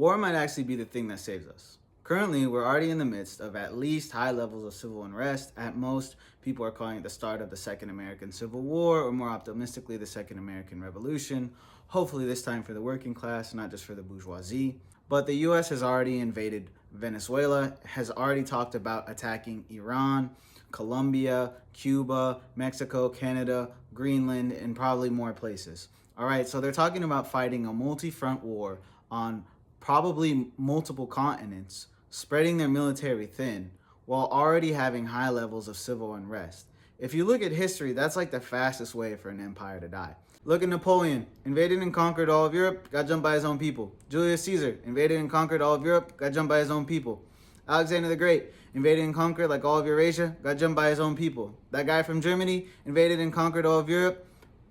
War might actually be the thing that saves us. Currently, we're already in the midst of at least high levels of civil unrest. At most, people are calling it the start of the Second American Civil War, or more optimistically, the Second American Revolution. Hopefully, this time for the working class, not just for the bourgeoisie. But the US has already invaded Venezuela, has already talked about attacking Iran, Colombia, Cuba, Mexico, Canada, Greenland, and probably more places. All right, so they're talking about fighting a multi-front war on probably multiple continents, spreading their military thin, while already having high levels of civil unrest. If you look at history, that's like the fastest way for an empire to die. Look at Napoleon, invaded and conquered all of Europe, got jumped by his own people. Julius Caesar, invaded and conquered all of Europe, got jumped by his own people. Alexander the Great, invaded and conquered like all of Eurasia, got jumped by his own people. That guy from Germany, invaded and conquered all of Europe,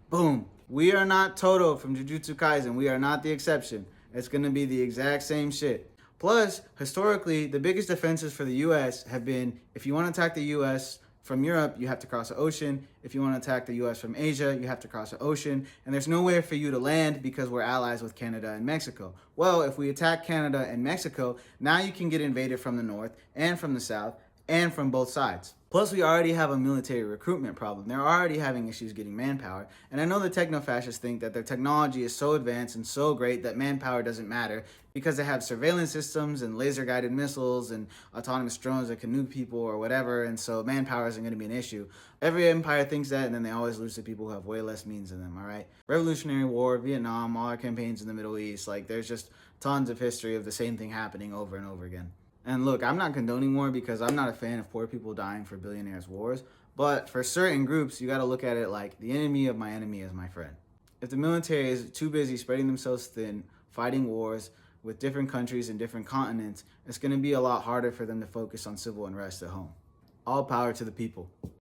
boom. We are not Toto from Jujutsu Kaisen. We are not the exception. It's going to be the exact same shit. Plus, historically, the biggest defenses for the US have been if you want to attack the US from Europe, you have to cross the ocean. If you want to attack the US from Asia, you have to cross the ocean. And there's nowhere for you to land because we're allies with Canada and Mexico. Well, if we attack Canada and Mexico, now you can get invaded from the north and from the south and from both sides. Plus, we already have a military recruitment problem. They're already having issues getting manpower. And I know the techno-fascists think that their technology is so advanced and so great that manpower doesn't matter because they have surveillance systems and laser-guided missiles and autonomous drones that can nuke people or whatever, and so manpower isn't going to be an issue. Every empire thinks that, and then they always lose to people who have way less means than them, all right? Revolutionary War, Vietnam, all our campaigns in the Middle East, like there's just tons of history of the same thing happening over and over again. And look, I'm not condoning war because I'm not a fan of poor people dying for billionaires' wars. But for certain groups, you got to look at it like the enemy of my enemy is my friend. If the military is too busy spreading themselves thin, fighting wars with different countries and different continents, it's going to be a lot harder for them to focus on civil unrest at home. All power to the people.